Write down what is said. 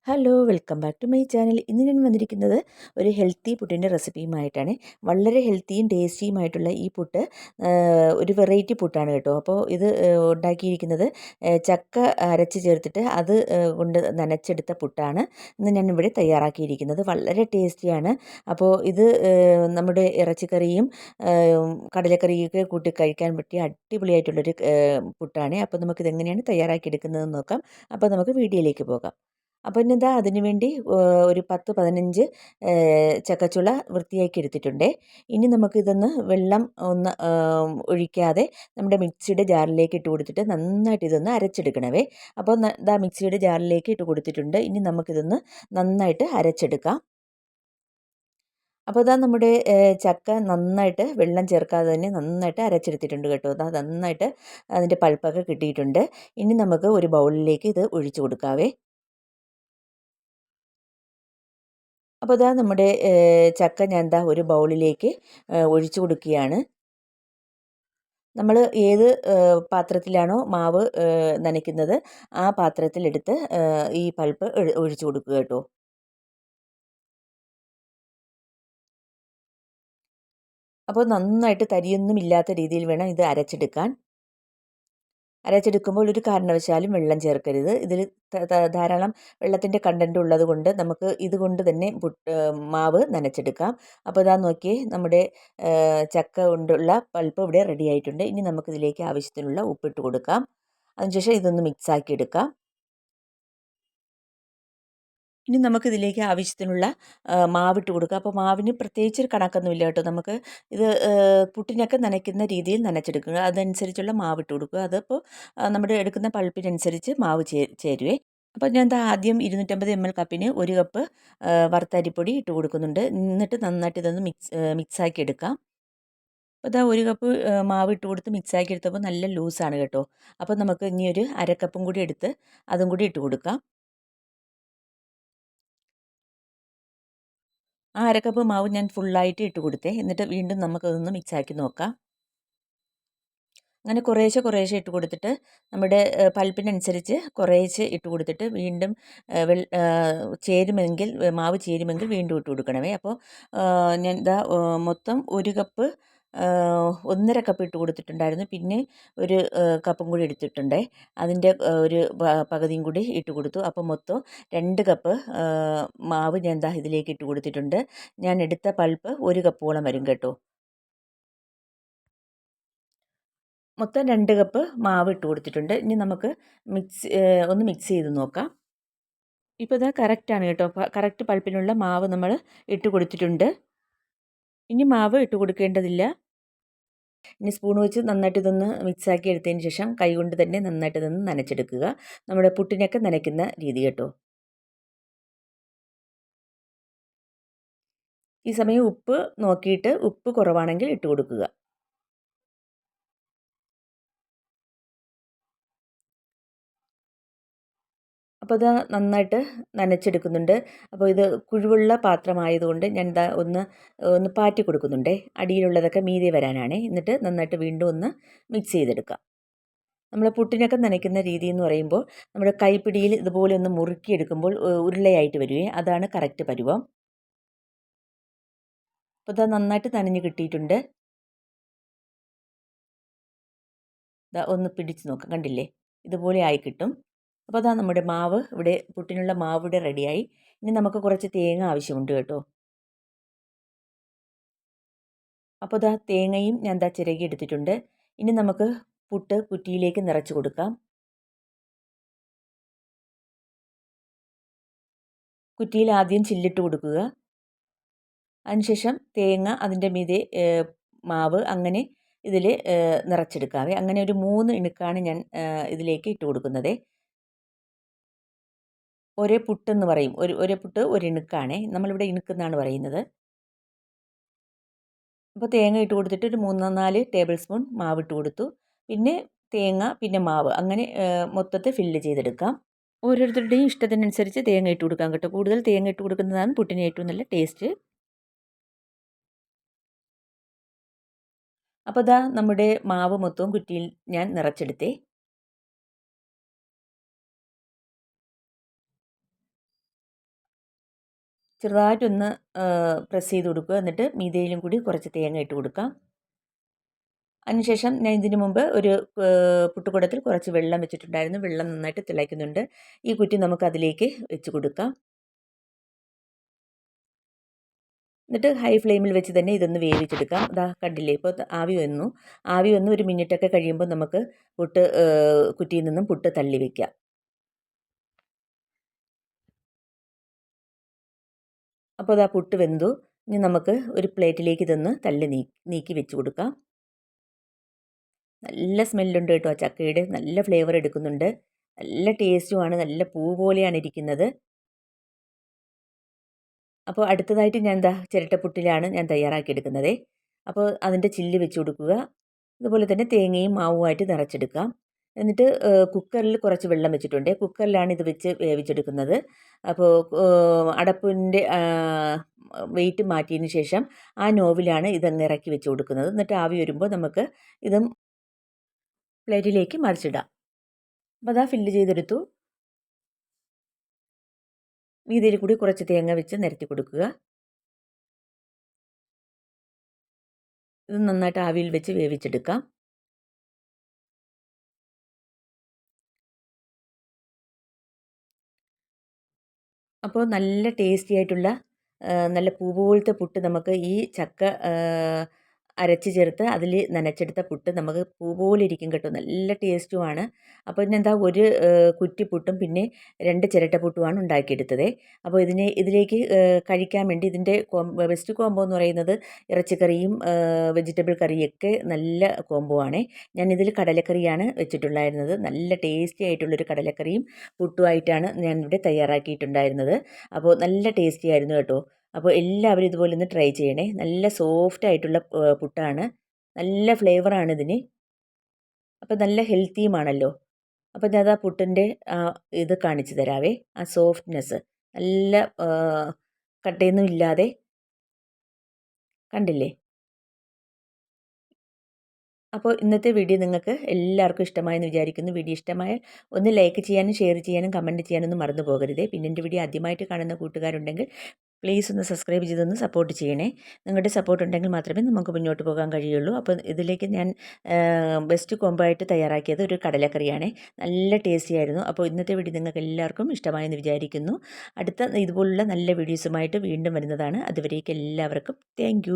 Hello welcome back to my channel. ഇന്ന് ഞാൻ വന്നിരിക്കുന്നത് ഒരു ഹെൽത്തി പുട്ടിൻ്റെ റെസിപ്പിയുമായിട്ടാണ്. വളരെ ഹെൽത്തിയും ടേസ്റ്റിയുമായിട്ടുള്ള ഈ പുട്ട് ഒരു വെറൈറ്റി പുട്ടാണ് കേട്ടോ. അപ്പോൾ ഇത് ഉണ്ടാക്കിയിരിക്കുന്നത് ചക്ക അരച്ച് ചേർത്തിട്ട് അത് കൊണ്ട് നനച്ചെടുത്ത പുട്ടാണ് ഇന്ന് ഞാൻ ഇവിടെ തയ്യാറാക്കിയിരിക്കുന്നത്. വളരെ ടേസ്റ്റിയാണ്. അപ്പോൾ ഇത് നമ്മുടെ ഇറച്ചിക്കറിയും കടലക്കറിയൊക്കെ കൂട്ടി കഴിക്കാൻ പറ്റിയ അടിപൊളിയായിട്ടുള്ളൊരു പുട്ടാണ്. അപ്പോൾ നമുക്കിതെങ്ങനെയാണ് തയ്യാറാക്കിയെടുക്കുന്നതെന്ന് നോക്കാം. അപ്പോൾ നമുക്ക് വീഡിയോയിലേക്ക് പോകാം. അപ്പോൾ ഇനിതാ അതിന് വേണ്ടി ഒരു 10-15 ചക്കച്ചുള വൃത്തിയാക്കി എടുത്തിട്ടുണ്ട്. ഇനി നമുക്കിതൊന്ന് വെള്ളം ഒന്ന് ഒഴിക്കാതെ നമ്മുടെ മിക്സിയുടെ ജാറിലേക്ക് ഇട്ട് കൊടുത്തിട്ട് നന്നായിട്ട് ഇതൊന്ന് അരച്ചെടുക്കണവേ. അപ്പോൾ ഇതാ മിക്സിയുടെ ജാറിലേക്ക് ഇട്ട് കൊടുത്തിട്ടുണ്ട്. ഇനി നമുക്കിതൊന്ന് നന്നായിട്ട് അരച്ചെടുക്കാം. അപ്പോൾ ഇതാ നമ്മുടെ ചക്ക നന്നായിട്ട് വെള്ളം ചേർക്കാതെ തന്നെ നന്നായിട്ട് അരച്ചെടുത്തിട്ടുണ്ട് കേട്ടോ. ഇതാ നന്നായിട്ട് അതിൻ്റെ പൾപ്പൊക്കെ കിട്ടിയിട്ടുണ്ട്. ഇനി നമുക്ക് ഒരു ബൗളിലേക്ക് ഇത് ഒഴിച്ചു കൊടുക്കാവേ. അപ്പോൾ ഇതാ നമ്മുടെ ചക്ക ഞാൻ ദാ ഒരു ബൗളിലേക്ക് ഒഴിച്ചു കൊടുക്കുകയാണ്. നമ്മൾ ഏത് പാത്രത്തിലാണോ മാവ് നനയ്ക്കുന്നത് ആ പാത്രത്തിലെടുത്ത് ഈ പൾപ്പ് ഒഴിച്ചു കൊടുക്കുക കേട്ടോ. അപ്പോൾ നന്നായിട്ട് തരിയൊന്നും ഇല്ലാത്ത രീതിയിൽ വേണം ഇത് അരച്ചെടുക്കാൻ. അരച്ചെടുക്കുമ്പോൾ ഒരു കാരണവശാലും വെള്ളം ചേർക്കരുത്. ഇതിൽ ധാരാളം വെള്ളത്തിൻ്റെ കണ്ടൻറ്റ് ഉള്ളതുകൊണ്ട് നമുക്ക് ഇതുകൊണ്ട് തന്നെ മാവ് നനച്ചെടുക്കാം. അപ്പോൾ ഇതാ നോക്കിയേ നമ്മുടെ ചക്ക കൊണ്ടുള്ള പൾപ്പ് ഇവിടെ റെഡി ആയിട്ടുണ്ട്. ഇനി നമുക്കിതിലേക്ക് ആവശ്യത്തിനുള്ള ഉപ്പിട്ട് കൊടുക്കാം. അതിനുശേഷം ഇതൊന്ന് മിക്സാക്കി എടുക്കാം. ഇനി നമുക്കിതിലേക്ക് ആവശ്യത്തിനുള്ള മാവിട്ട് കൊടുക്കുക. അപ്പോൾ മാവിന് പ്രത്യേകിച്ചൊരു കണക്കൊന്നുമില്ല കേട്ടോ. നമുക്ക് ഇത് പുട്ടിനൊക്കെ നനയ്ക്കുന്ന രീതിയിൽ നനച്ചെടുക്കുക. അതനുസരിച്ചുള്ള മാവിട്ട് കൊടുക്കുക. അതിപ്പോൾ നമ്മുടെ എടുക്കുന്ന പൾപ്പിനനുസരിച്ച് മാവ് ചേരുവേ. അപ്പോൾ ഞാൻ ആദ്യം 250 ml കപ്പിന് 1 കപ്പ് വറുത്തരിപ്പൊടി ഇട്ട് കൊടുക്കുന്നുണ്ട്. എന്നിട്ട് നന്നായിട്ട് ഇതൊന്ന് മിക്സാക്കി എടുക്കാം. അപ്പോൾ ഇതാ 1 കപ്പ് മാവ് ഇട്ട് കൊടുത്ത് മിക്സാക്കി എടുത്തപ്പോൾ നല്ല ലൂസാണ് കേട്ടോ. അപ്പോൾ നമുക്ക് ഇനി ഒരു അരക്കപ്പും കൂടി എടുത്ത് അതും കൂടി ഇട്ട് കൊടുക്കാം. ആ അരക്കപ്പ് മാവ് ഞാൻ ഫുള്ളായിട്ട് ഇട്ട് കൊടുത്തേ. എന്നിട്ട് വീണ്ടും നമുക്കതൊന്ന് മിക്സാക്കി നോക്കാം. അങ്ങനെ കുറേശ്ശെ കുറേശ്ശെ ഇട്ട് കൊടുത്തിട്ട് നമ്മുടെ പൾപ്പിനനുസരിച്ച് കുറേശ്ശെ ഇട്ട് കൊടുത്തിട്ട് വീണ്ടും ചേരുമെങ്കിൽ മാവ് ചേരുമെങ്കിൽ വീണ്ടും ഇട്ട് കൊടുക്കണമേ. അപ്പോൾ ഞാൻ ഇതാ മൊത്തം 1 കപ്പ് 1.5 കപ്പ് ഇട്ട് കൊടുത്തിട്ടുണ്ടായിരുന്നു. പിന്നെ ഒരു കപ്പും കൂടി എടുത്തിട്ടുണ്ടേ. അതിൻ്റെ ഒരു പകുതിയും കൂടി ഇട്ട് കൊടുത്തു. അപ്പോൾ മൊത്തം 2 കപ്പ് മാവ് ഞാൻ ദാ ഇതിലേക്ക് ഇട്ട് കൊടുത്തിട്ടുണ്ട്. ഞാൻ എടുത്ത പൾപ്പ് 1 കപ്പോളം വരും കേട്ടോ. മൊത്തം 2 കപ്പ് മാവ് ഇട്ട് കൊടുത്തിട്ടുണ്ട്. ഇനി നമുക്ക് ഒന്ന് മിക്സ് ചെയ്ത് നോക്കാം. ഇപ്പോൾ ഇതാ കറക്റ്റാണ് കേട്ടോ. കറക്റ്റ് പൾപ്പിനുള്ള മാവ് നമ്മൾ ഇട്ട് കൊടുത്തിട്ടുണ്ട്. ഇനി മാവ് ഇട്ട് കൊടുക്കേണ്ടതില്ല. ഇനി സ്പൂൺ വെച്ച് നന്നായിട്ട് ഇതൊന്ന് മിക്സാക്കി എടുത്തതിന് ശേഷം കൈകൊണ്ട് തന്നെ നന്നായിട്ട് ഇതൊന്ന് നനച്ചെടുക്കുക. നമ്മുടെ പുട്ടിനൊക്കെ നനയ്ക്കുന്ന രീതി കേട്ടോ. ഈ സമയം ഉപ്പ് നോക്കിയിട്ട് ഉപ്പ് കുറവാണെങ്കിൽ ഇട്ട് കൊടുക്കുക. അപ്പോൾ ഇത് നന്നായിട്ട് നനച്ചെടുക്കുന്നുണ്ട്. അപ്പോൾ ഇത് കുഴിവുള്ള പാത്രമായതുകൊണ്ട് ഞാൻ ദാ ഒന്ന് ഒന്ന് പാറ്റി കൊടുക്കുന്നുണ്ടേ. അടിയിലുള്ളതൊക്കെ മീതെ വരാനാണേ. എന്നിട്ട് നന്നായിട്ട് വീണ്ടും ഒന്ന് മിക്സ് ചെയ്തെടുക്കാം. നമ്മൾ പുട്ടിനൊക്കെ നനയ്ക്കുന്ന രീതി എന്ന് പറയുമ്പോൾ നമ്മുടെ കൈപ്പിടിയിൽ ഇതുപോലെ ഒന്ന് മുറുക്കിയെടുക്കുമ്പോൾ ഉരുളയായിട്ട് വരുവേ. അതാണ് കറക്റ്റ് പരുവം. അപ്പോൾ ഇത് നന്നായിട്ട് നനഞ്ഞ് കിട്ടിയിട്ടുണ്ട്. ഒന്ന് പിടിച്ച് നോക്കാം. കണ്ടില്ലേ? ഇതുപോലെ ആയി കിട്ടും. അപ്പോൾ അതാ നമ്മുടെ മാവ് ഇവിടെ പുട്ടിനുള്ള മാവ് ഇവിടെ റെഡിയായി. ഇനി നമുക്ക് കുറച്ച് തേങ്ങ ആവശ്യമുണ്ട് കേട്ടോ. അപ്പോൾ ഇതാ തേങ്ങയും ഞാൻ ദാ ചിരകി എടുത്തിട്ടുണ്ട്. ഇനി നമുക്ക് പുട്ട് കുറ്റിയിലേക്ക് നിറച്ച് കൊടുക്കാം. കുറ്റിയിൽ ആദ്യം ചില്ലിട്ട് കൊടുക്കുക. അതിനുശേഷം തേങ്ങ അതിൻ്റെ മീതെ മാവ് അങ്ങനെ ഇതിൽ നിറച്ചെടുക്കാവേ. അങ്ങനെ ഒരു 3 ഇണുക്കാണ് ഞാൻ ഇതിലേക്ക് ഇട്ട് കൊടുക്കുന്നത്. ഒരേ പുട്ടെന്ന് പറയും. ഒരേ പുട്ട് ഒരിണുക്കാണേ. നമ്മളിവിടെ ഇണുക്കെന്നാണ് പറയുന്നത്. അപ്പോൾ തേങ്ങ ഇട്ട് കൊടുത്തിട്ട് ഒരു 3-4 ടേബിൾ സ്പൂൺ മാവിട്ട് കൊടുത്തു. പിന്നെ തേങ്ങ പിന്നെ മാവ് അങ്ങനെ മൊത്തത്തിൽ ഫില്ല് ചെയ്തെടുക്കാം. ഓരോരുത്തരുടെയും ഇഷ്ടത്തിനനുസരിച്ച് തേങ്ങ ഇട്ട് കൊടുക്കാം കേട്ടോ. കൂടുതൽ തേങ്ങ ഇട്ട് കൊടുക്കുന്നതാണ് പുട്ടിന് ഏറ്റവും നല്ല ടേസ്റ്റ്. അപ്പോൾ ദാ നമ്മുടെ മാവ് മൊത്തവും കുറ്റിയിൽ ഞാൻ നിറച്ചെടുത്തേ. ചെറുതായിട്ടൊന്ന് പ്രസ് ചെയ്ത് കൊടുക്കുക. എന്നിട്ട് മീതയിലും കൂടി കുറച്ച് തേങ്ങ ഇട്ട് കൊടുക്കാം. അതിനുശേഷം ഞാൻ ഇതിന് മുമ്പ് ഒരു പുട്ടുകുടത്തിൽ കുറച്ച് വെള്ളം വെച്ചിട്ടുണ്ടായിരുന്നു. വെള്ളം നന്നായിട്ട് തിളയ്ക്കുന്നുണ്ട്. ഈ കുറ്റി നമുക്ക് അതിലേക്ക് വെച്ച് കൊടുക്കാം. എന്നിട്ട് ഹൈ ഫ്ലെയിമിൽ വെച്ച് തന്നെ ഇതൊന്ന് വേവിച്ചെടുക്കാം. ഇതാ കണ്ടില്ലേ, ഇപ്പോൾ ആവി വന്ന് ഒരു മിനിറ്റൊക്കെ കഴിയുമ്പോൾ നമുക്ക് കുറ്റിയിൽ നിന്നും പുട്ട് തള്ളി വയ്ക്കാം. അപ്പോൾ ഇതാ പുട്ട് വെന്തു. ഇനി നമുക്ക് ഒരു പ്ലേറ്റിലേക്ക് ഇതൊന്ന് തള്ളി നീക്കി വെച്ച് കൊടുക്കാം. നല്ല സ്മെല്ലുണ്ട് കേട്ടോ, ചക്കയുടെ നല്ല ഫ്ലേവർ എടുക്കുന്നുണ്ട്. നല്ല ടേസ്റ്റുമാണ്, നല്ല പൂ പോലെയാണ് ഇരിക്കുന്നത്. അപ്പോൾ അടുത്തതായിട്ട് ഞാൻ ചിരട്ടപ്പുട്ടിലാണ് ഞാൻ തയ്യാറാക്കിയെടുക്കുന്നത്. അപ്പോൾ അതിൻ്റെ ചില്ല് വെച്ച് കൊടുക്കുക. അതുപോലെ തന്നെ തേങ്ങയും മാവുമായിട്ട് നിറച്ചെടുക്കാം. എന്നിട്ട് കുക്കറിൽ കുറച്ച് വെള്ളം വെച്ചിട്ടുണ്ട്. കുക്കറിലാണ് ഇത് വെച്ച് വേവിച്ചെടുക്കുന്നത്. അപ്പോൾ അടപ്പിൻ്റെ വെയിറ്റ് മാറ്റിയതിന് ശേഷം ആ നോവിലാണ് ഇതങ്ങ് ഇറക്കി വെച്ച് കൊടുക്കുന്നത്. എന്നിട്ട് ആവി വരുമ്പോൾ നമുക്ക് ഇതും പ്ലേറ്റിലേക്ക് മറിച്ചിടാം. അപ്പോൾ അതാ ഫില്ല് ചെയ്തെടുത്തു. മീതിയിൽ കൂടി കുറച്ച് തേങ്ങ വെച്ച് നിരത്തി കൊടുക്കുക. ഇത് നന്നായിട്ട് ആവിയിൽ വെച്ച് വേവിച്ചെടുക്കാം. അപ്പോൾ നല്ല ടേസ്റ്റി ആയിട്ടുള്ള നല്ല പൂ പോലത്തെ പുട്ട് നമുക്ക് ഈ ചക്ക അരച്ച് ചേർത്ത് അതിൽ നനച്ചെടുത്ത പുട്ട് നമുക്ക് പൂ പോലെ ഇരിക്കും കേട്ടോ, നല്ല ടേസ്റ്റുമാണ്. അപ്പോൾ ഇതിനെന്താ ഒരു കുറ്റിപ്പുട്ടും പിന്നെ 2 ചിരട്ടപ്പുട്ടുമാണ് ഉണ്ടാക്കിയെടുത്തത്. അപ്പോൾ ഇതിലേക്ക് കഴിക്കാൻ വേണ്ടി ഇതിൻ്റെ ബെസ്റ്റ് കോംബോ എന്ന് പറയുന്നത് ഇറച്ചിക്കറിയും വെജിറ്റബിൾ കറിയൊക്കെ നല്ല കോംബോ ആണ്. ഞാനിതിൽ കടലക്കറിയാണ് വെച്ചിട്ടുണ്ടായിരുന്നത്. നല്ല ടേസ്റ്റി ആയിട്ടുള്ളൊരു കടലക്കറിയും പുട്ടുമായിട്ടാണ് ഞാനിവിടെ തയ്യാറാക്കിയിട്ടുണ്ടായിരുന്നത്. അപ്പോൾ നല്ല ടേസ്റ്റി ആയിരുന്നു കേട്ടോ. അപ്പോൾ എല്ലാവരും ഇതുപോലെ ഒന്ന് ട്രൈ ചെയ്യണേ. നല്ല സോഫ്റ്റ് ആയിട്ടുള്ള പുട്ടാണ്, നല്ല ഫ്ലേവറാണ് ഇതിന്. അപ്പോൾ നല്ല ഹെൽത്തിയുമാണല്ലോ. അപ്പോൾ ഞാൻ ആ പുട്ടിൻ്റെ ഇത് കാണിച്ചു തരാവേ, ആ സോഫ്റ്റ്നെസ് നല്ല കട്ടയൊന്നും ഇല്ലാതെ, കണ്ടില്ലേ. അപ്പോൾ ഇന്നത്തെ വീഡിയോ നിങ്ങൾക്ക് എല്ലാവർക്കും ഇഷ്ടമായെന്ന് വിചാരിക്കുന്നു. വീഡിയോ ഇഷ്ടമായാൽ ഒന്ന് ലൈക്ക് ചെയ്യാനും ഷെയർ ചെയ്യാനും കമൻറ്റ് ചെയ്യാനൊന്നും മറന്നു പോകരുതേ. പിന്നെ എൻ്റെ വീഡിയോ ആദ്യമായിട്ട് കാണുന്ന കൂട്ടുകാരുണ്ടെങ്കിൽ പ്ലീസ് ഒന്ന് സബ്സ്ക്രൈബ് ചെയ്തൊന്ന് സപ്പോർട്ട് ചെയ്യണേ. നിങ്ങളുടെ സപ്പോർട്ട് ഉണ്ടെങ്കിൽ മാത്രമേ നമുക്ക് മുന്നോട്ട് പോകാൻ കഴിയുള്ളൂ. അപ്പോൾ ഇതിലേക്ക് ഞാൻ ബെസ്റ്റ് കോംബോ ആയിട്ട് തയ്യാറാക്കിയത് ഒരു കടലക്കറിയാണ്. നല്ല ടേസ്റ്റി ആയിരുന്നു. അപ്പോൾ ഇന്നത്തെ വീഡിയോ നിങ്ങൾക്ക് എല്ലാവർക്കും ഇഷ്ടമായെന്ന് വിചാരിക്കുന്നു. അടുത്ത ഇതുപോലുള്ള നല്ല വീഡിയോസുമായിട്ട് വീണ്ടും വരുന്നതാണ്. അതുവരേക്കും എല്ലാവർക്കും താങ്ക്